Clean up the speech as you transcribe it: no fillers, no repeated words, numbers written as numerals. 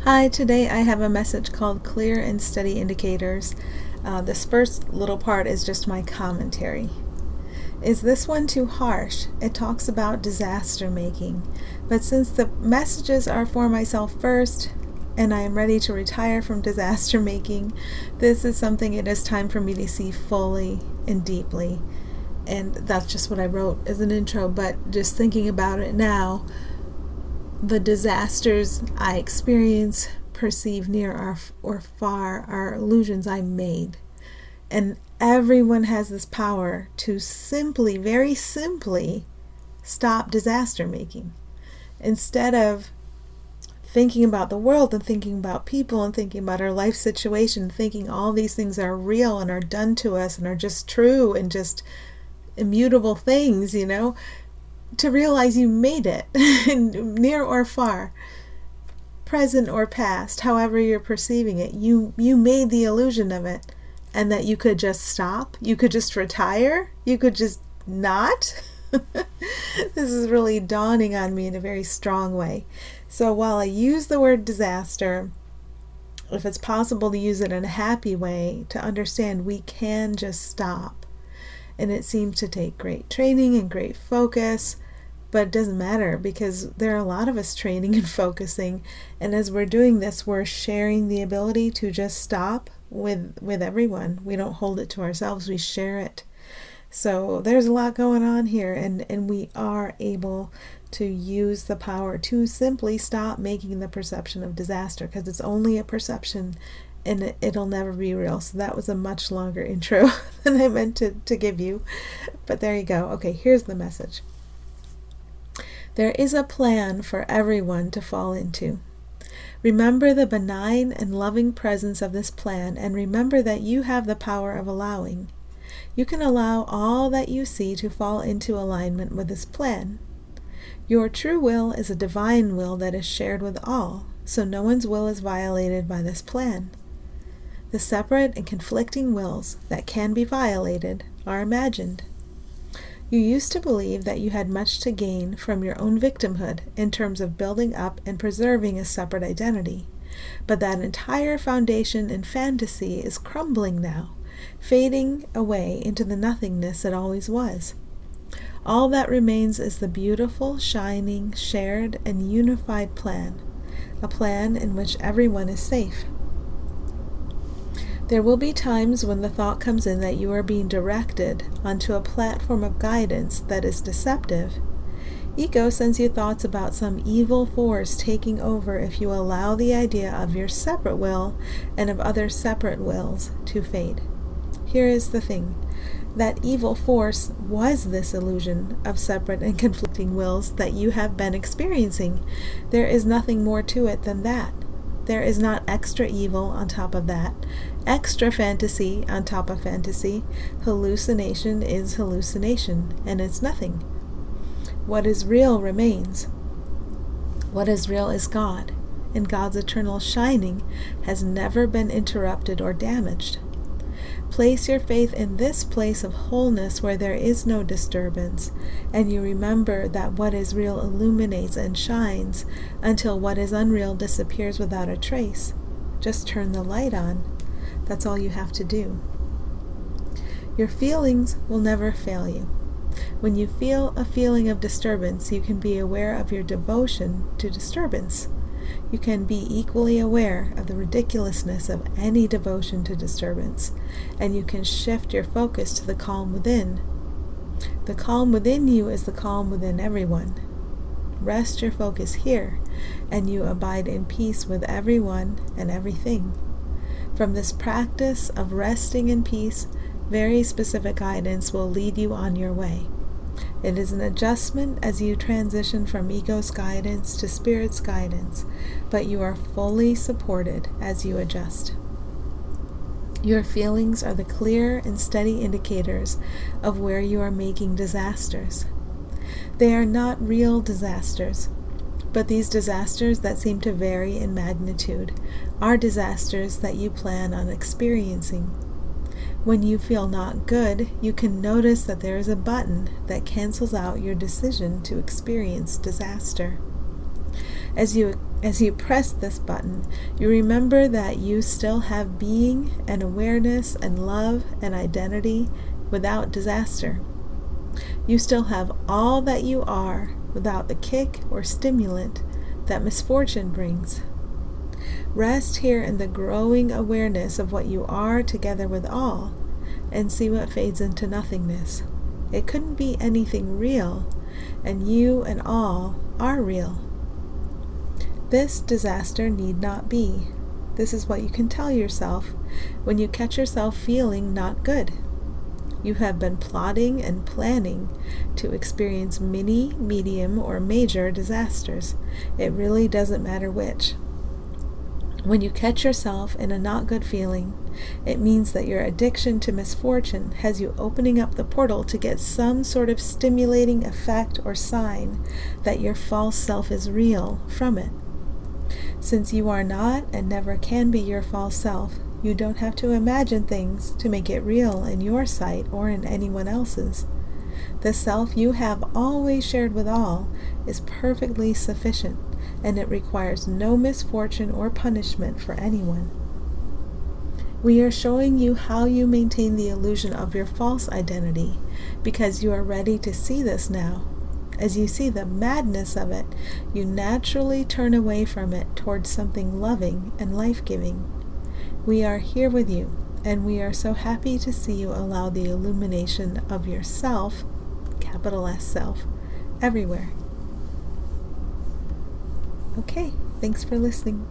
Hi, today I have a message called Clear and Steady Indicators. This first little part is just my commentary. Is this one too harsh? It talks about disaster making. But since the messages are for myself first, and I am ready to retire from disaster making, this is something it is time for me to see fully and deeply. And that's just what I wrote as an intro, but just thinking about it now, the disasters I experience, perceive near or far, are illusions I made. And everyone has this power to simply, very simply, stop disaster making. Instead of thinking about the world and thinking about people and thinking about our life situation, thinking all these things are real and are done to us and are just true and just immutable things, to realize you made it, near or far, present or past, however you're perceiving it, you made the illusion of it, and that you could just stop, you could just retire, you could just not. This is really dawning on me in a very strong way. So while I use the word disaster, if it's possible to use it in a happy way, to understand we can just stop. And it seems to take great training and great focus, but it doesn't matter because there are a lot of us training and focusing, and as we're doing this, we're sharing the ability to just stop with everyone. We don't hold it to ourselves, we share it. So there's a lot going on here, and we are able to use the power to simply stop making the perception of disaster, because it's only a perception and it'll never be real. So that was a much longer intro than I meant to give you, but there you go. Okay, here's the message. There is a plan for everyone to fall into. Remember the benign and loving presence of this plan, and remember that you have the power of allowing. You can allow all that you see to fall into alignment with this plan. Your true will is a divine will that is shared with all, so no one's will is violated by this plan. The separate and conflicting wills that can be violated are imagined. You used to believe that you had much to gain from your own victimhood in terms of building up and preserving a separate identity, but that entire foundation and fantasy is crumbling now, fading away into the nothingness it always was. All that remains is the beautiful, shining, shared, and unified plan, a plan in which everyone is safe. There will be times when the thought comes in that you are being directed onto a platform of guidance that is deceptive. Ego sends you thoughts about some evil force taking over if you allow the idea of your separate will and of other separate wills to fade. Here is the thing. That evil force was this illusion of separate and conflicting wills that you have been experiencing. There is nothing more to it than that. There is not extra evil on top of that, extra fantasy on top of fantasy. Hallucination is hallucination, and it's nothing. What is real remains. What is real is God, and God's eternal shining has never been interrupted or damaged. Place your faith in this place of wholeness where there is no disturbance, and you remember that what is real illuminates and shines until what is unreal disappears without a trace. Just turn the light on. That's all you have to do. Your feelings will never fail you. When you feel a feeling of disturbance, you can be aware of your devotion to disturbance. You can be equally aware of the ridiculousness of any devotion to disturbance, and you can shift your focus to the calm within. The calm within you is the calm within everyone. Rest your focus here, and you abide in peace with everyone and everything. From this practice of resting in peace, very specific guidance will lead you on your way. It is an adjustment as you transition from ego's guidance to spirit's guidance, but you are fully supported as you adjust. Your feelings are the clear and steady indicators of where you are making disasters. They are not real disasters, but these disasters that seem to vary in magnitude are disasters that you plan on experiencing. When you feel not good, you can notice that there is a button that cancels out your decision to experience disaster. As you As you press this button, you remember that you still have being and awareness and love and identity without disaster. You still have all that you are without the kick or stimulant that misfortune brings. Rest here in the growing awareness of what you are together with all, and see what fades into nothingness. It couldn't be anything real, and you and all are real. This disaster need not be. This is what you can tell yourself when you catch yourself feeling not good. You have been plotting and planning to experience mini, medium, or major disasters. It really doesn't matter which. When you catch yourself in a not good feeling, it means that your addiction to misfortune has you opening up the portal to get some sort of stimulating effect or sign that your false self is real from it. Since you are not and never can be your false self, you don't have to imagine things to make it real in your sight or in anyone else's. The self you have always shared with all is perfectly sufficient, and it requires no misfortune or punishment for anyone. We are showing you how you maintain the illusion of your false identity, because you are ready to see this now. As you see the madness of it, you naturally turn away from it towards something loving and life-giving. We are here with you, and we are so happy to see you allow the illumination of yourself, capital S self, everywhere. Okay, thanks for listening.